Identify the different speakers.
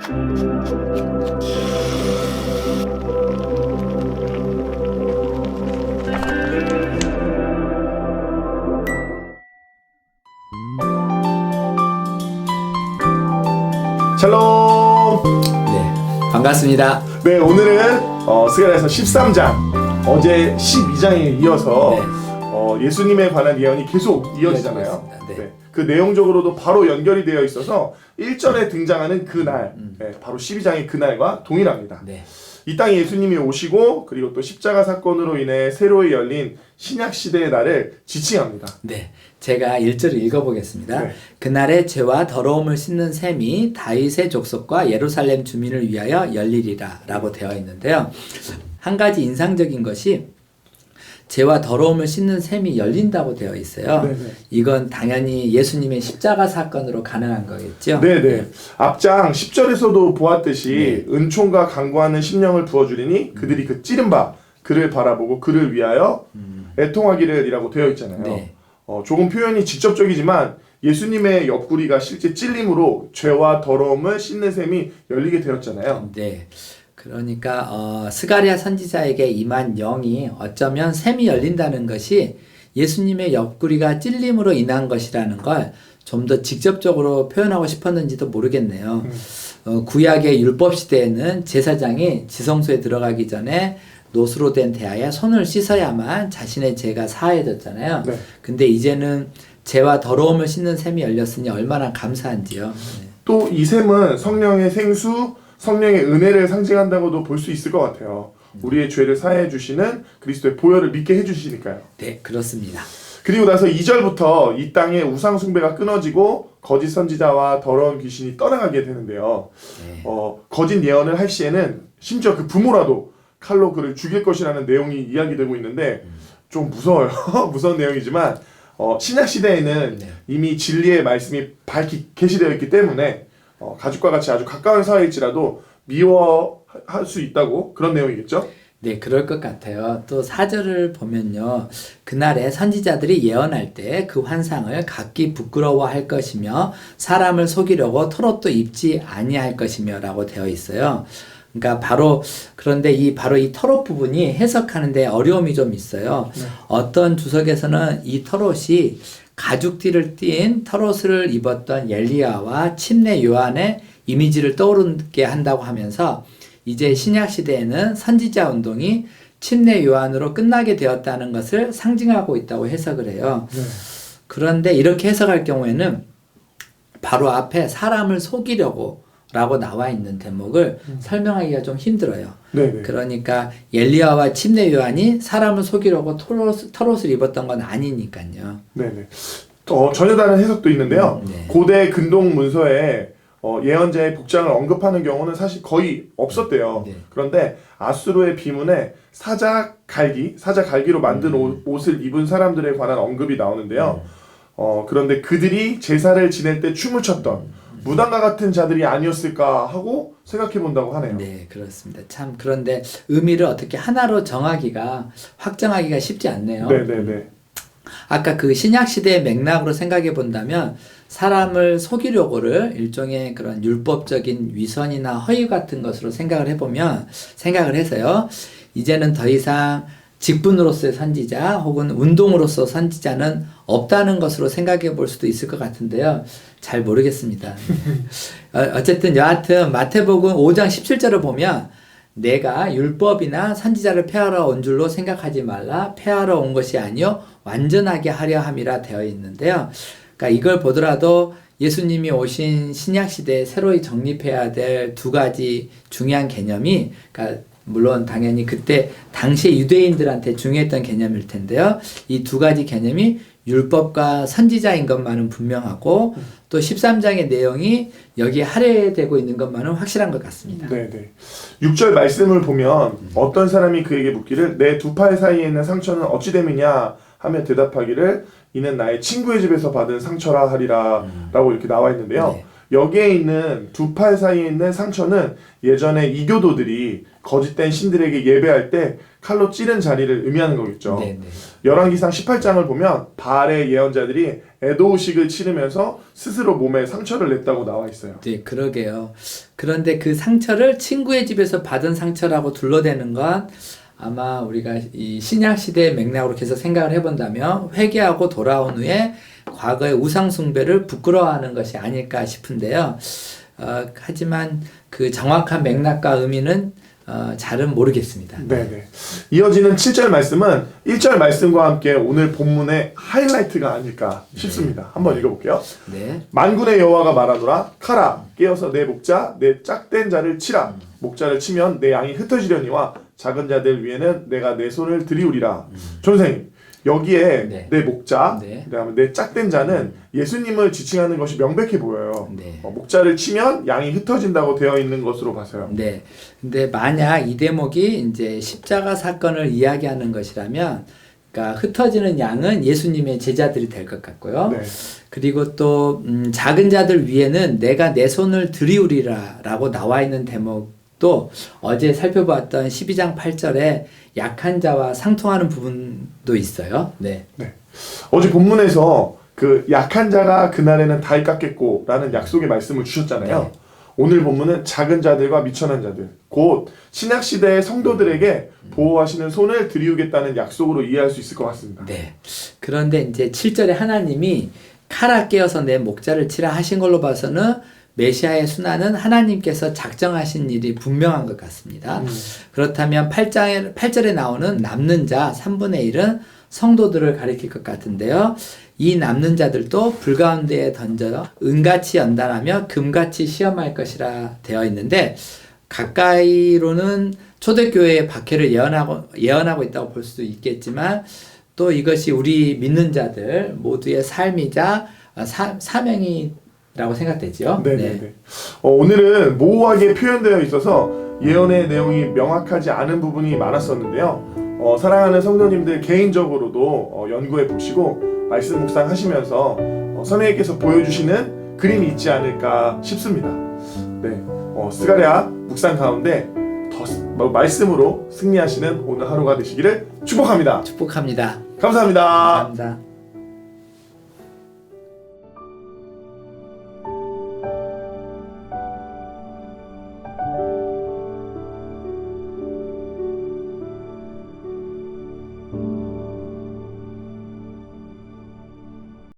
Speaker 1: 샬롬.
Speaker 2: 네, 반갑습니다.
Speaker 1: 네, 오늘은 스가랴서 13장, 어제 12장에 이어서 예수님에 관한 예언이 계속 이어지잖아요.
Speaker 2: 네.
Speaker 1: 그 내용적으로도 바로 연결이 되어 있어서 1절에 등장하는 그날, 바로 12장의 그날과 동일합니다.
Speaker 2: 네.
Speaker 1: 이 땅에 예수님이 오시고 그리고 또 십자가 사건으로 인해 새로 열린 신약시대의 날을 지칭합니다.
Speaker 2: 네, 제가 1절을 읽어보겠습니다.
Speaker 1: 네.
Speaker 2: 그날에 죄와 더러움을 씻는 셈이 다윗의 족속과 예루살렘 주민을 위하여 열리리라 라고 되어 있는데요. 한 가지 인상적인 것이 죄와 더러움을 씻는 셈이 열린다고 되어 있어요.
Speaker 1: 네네.
Speaker 2: 이건 당연히 예수님의 십자가 사건으로 가능한 거겠죠.
Speaker 1: 네네. 앞장 10절에서도 보았듯이 은총과 강구하는 심령을 부어주리니 그들이 그 찌른 바 그를 바라보고 그를 위하여 애통하기를 이라고 되어 있잖아요.
Speaker 2: 네.
Speaker 1: 조금 표현이 직접적이지만 예수님의 옆구리가 실제 찔림으로 죄와 더러움을 씻는 셈이 열리게 되었잖아요.
Speaker 2: 네. 그러니까 스가랴 선지자에게 임한 영이 어쩌면 샘이 열린다는 것이 예수님의 옆구리가 찔림으로 인한 것이라는 걸 좀 더 직접적으로 표현하고 싶었는지도 모르겠네요. 구약의 율법 시대에는 제사장이 지성소에 들어가기 전에 노수로 된 대야에 손을 씻어야만 자신의 죄가 사해졌잖아요.
Speaker 1: 네.
Speaker 2: 근데 이제는 죄와 더러움을 씻는 셈이 열렸으니 얼마나 감사한지요. 네.
Speaker 1: 또 이 셈은 성령의 생수, 성령의 은혜를 상징한다고도 볼 수 있을 것 같아요. 우리의 죄를 사해 주시는 그리스도의 보혈을 믿게 해주시니까요.
Speaker 2: 네, 그렇습니다.
Speaker 1: 그리고 나서 2절부터 이 땅의 우상 숭배가 끊어지고 거짓 선지자와 더러운 귀신이 떠나가게 되는데요.
Speaker 2: 네.
Speaker 1: 거짓 예언을 할 시에는 심지어 그 부모라도 칼로 그를 죽일 것이라는 내용이 이야기되고 있는데 좀 무서워요. 무서운 내용이지만 신약 시대에는 이미 진리의 말씀이 밝히 계시되어 있기 때문에 가족과 같이 아주 가까운 사이일지라도 미워할 수 있다고 그런 내용이겠죠?
Speaker 2: 네, 그럴 것 같아요. 또 4절을 보면요. 그날에 선지자들이 예언할 때 그 환상을 각기 부끄러워할 것이며 사람을 속이려고 털옷도 입지 아니할 것이며 라고 되어 있어요. 그러니까 그런데 바로 이 털옷 부분이 해석하는데 어려움이 좀 있어요.
Speaker 1: 네.
Speaker 2: 어떤 주석에서는 이 털옷이 가죽띠를 띤 털옷을 입었던 엘리야와 침례 요한의 이미지를 떠오르게 한다고 하면서 이제 신약 시대에는 선지자 운동이 침례 요한으로 끝나게 되었다는 것을 상징하고 있다고 해석을 해요.
Speaker 1: 네.
Speaker 2: 그런데 이렇게 해석할 경우에는 바로 앞에 사람을 속이려고 라고 나와 있는 대목을 설명하기가 좀 힘들어요.
Speaker 1: 네네.
Speaker 2: 그러니까 엘리야와 침례 요한이 사람을 속이려고 털옷을 입었던 건 아니니까요.
Speaker 1: 네네. 전혀 다른 해석도 있는데요.
Speaker 2: 네.
Speaker 1: 고대 근동 문서에 예언자의 복장을 언급하는 경우는 사실 거의 없었대요.
Speaker 2: 네.
Speaker 1: 그런데 아수르의 비문에 사자 갈기로 만든 옷을 입은 사람들에 관한 언급이 나오는데요. 그런데 그들이 제사를 지낼 때 춤을 췄던 무당과 같은 자들이 아니었을까 하고 생각해 본다고 하네요.
Speaker 2: 네, 그렇습니다. 참 그런데 의미를 어떻게 하나로 확정하기가 쉽지 않네요.
Speaker 1: 네네네.
Speaker 2: 아까 그 신약 시대의 맥락으로 생각해 본다면 사람을 속이려고를 일종의 그런 율법적인 위선이나 허위 같은 것으로 생각을 해서요. 이제는 더 이상 직분으로서의 선지자 혹은 운동으로서 선지자는 없다는 것으로 생각해 볼 수도 있을 것 같은데요. 잘 모르겠습니다. 어쨌든 여하튼 마태복음 5장 17절을 보면 내가 율법이나 선지자를 폐하러 온 줄로 생각하지 말라. 폐하러 온 것이 아니요 완전하게 하려 함이라 되어 있는데요. 그러니까 이걸 보더라도 예수님이 오신 신약 시대에 새로이 정립해야 될 두 가지 중요한 개념이, 그러니까 물론 당연히 그때 당시의 유대인들한테 중요했던 개념일 텐데요. 이 두 가지 개념이 율법과 선지자인 것만은 분명하고 또 13장의 내용이 여기에 할애되고 있는 것만은 확실한 것 같습니다.
Speaker 1: 네네. 6절 말씀을 보면 어떤 사람이 그에게 묻기를 내 두 팔 사이에 있는 상처는 어찌 됨이냐 하며 대답하기를 이는 나의 친구의 집에서 받은 상처라 하리라 라고 이렇게 나와 있는데요.
Speaker 2: 네.
Speaker 1: 여기에 있는 두 팔 사이에 있는 상처는 예전에 이교도들이 거짓된 신들에게 예배할 때 칼로 찌른 자리를 의미하는 거겠죠.
Speaker 2: 네, 네.
Speaker 1: 열왕기상 18장을 보면 바알의 예언자들이 애도의식을 치르면서 스스로 몸에 상처를 냈다고 나와 있어요.
Speaker 2: 네, 그러게요. 그런데 그 상처를 친구의 집에서 받은 상처라고 둘러대는 건 아마 우리가 이 신약 시대의 맥락으로 계속 생각을 해본다면 회개하고 돌아온 후에 과거의 우상 숭배를 부끄러워하는 것이 아닐까 싶은데요. 하지만 그 정확한 맥락과 의미는 잘은 모르겠습니다.
Speaker 1: 네네. 이어지는 7절 말씀은 1절 말씀과 함께 오늘 본문의 하이라이트가 아닐까 싶습니다. 한번 읽어볼게요.
Speaker 2: 네.
Speaker 1: 만군의 여호와가 말하노라 카라 깨어서 내 목자 내 짝된 자를 치라. 목자를 치면 내 양이 흩어지려니와 작은 자들 위에는 내가 내 손을 들이우리라. 선생님 여기에
Speaker 2: 네.
Speaker 1: 내 목자
Speaker 2: 네.
Speaker 1: 그다음에 내 짝된 자는 예수님을 지칭하는 것이 명백해 보여요.
Speaker 2: 네.
Speaker 1: 목자를 치면 양이 흩어진다고 되어 있는 것으로 봐서요.
Speaker 2: 네. 근데 만약 이 대목이 이제 십자가 사건을 이야기하는 것이라면, 그러니까 흩어지는 양은 예수님의 제자들이 될 것 같고요.
Speaker 1: 네.
Speaker 2: 그리고 또 작은 자들 위에는 내가 내 손을 들이우리라라고 나와 있는 대목도 어제 살펴봤던 12장 8절에 약한 자와 상통하는 부분도 있어요. 네.
Speaker 1: 네. 어제 본문에서 그 약한 자가 그날에는 다 깎겠고 라는 약속의 말씀을 주셨잖아요.
Speaker 2: 네.
Speaker 1: 오늘 본문은 작은 자들과 미천한 자들, 곧 신약시대의 성도들에게 보호하시는 손을 들이우겠다는 약속으로 이해할 수 있을 것 같습니다.
Speaker 2: 네. 그런데 이제 7절에 하나님이 칼아 깨어서 내 목자를 치라 하신 걸로 봐서는 메시아의 순환은 하나님께서 작정하신 일이 분명한 것 같습니다. 그렇다면 8절에 나오는 남는 자 3분의 1은 성도들을 가리킬 것 같은데요. 이 남는 자들도 불 가운데에 던져 은같이 연단하며 금같이 시험할 것이라 되어 있는데, 가까이로는 초대교회의 박해를 예언하고 있다고 볼 수도 있겠지만, 또 이것이 우리 믿는 자들 모두의 삶이자 사명이라고 생각되죠.
Speaker 1: 네네네. 네. 오늘은 모호하게 표현되어 있어서 예언의 내용이 명확하지 않은 부분이 많았었는데요. 사랑하는 성도님들 개인적으로도 연구해 보시고 말씀 묵상하시면서 선생님께서 보여주시는 그림이 있지 않을까 싶습니다. 네, 스가랴 묵상 가운데 더 말씀으로 승리하시는 오늘 하루가 되시기를 축복합니다.
Speaker 2: 축복합니다.
Speaker 1: 감사합니다.
Speaker 2: 감사합니다.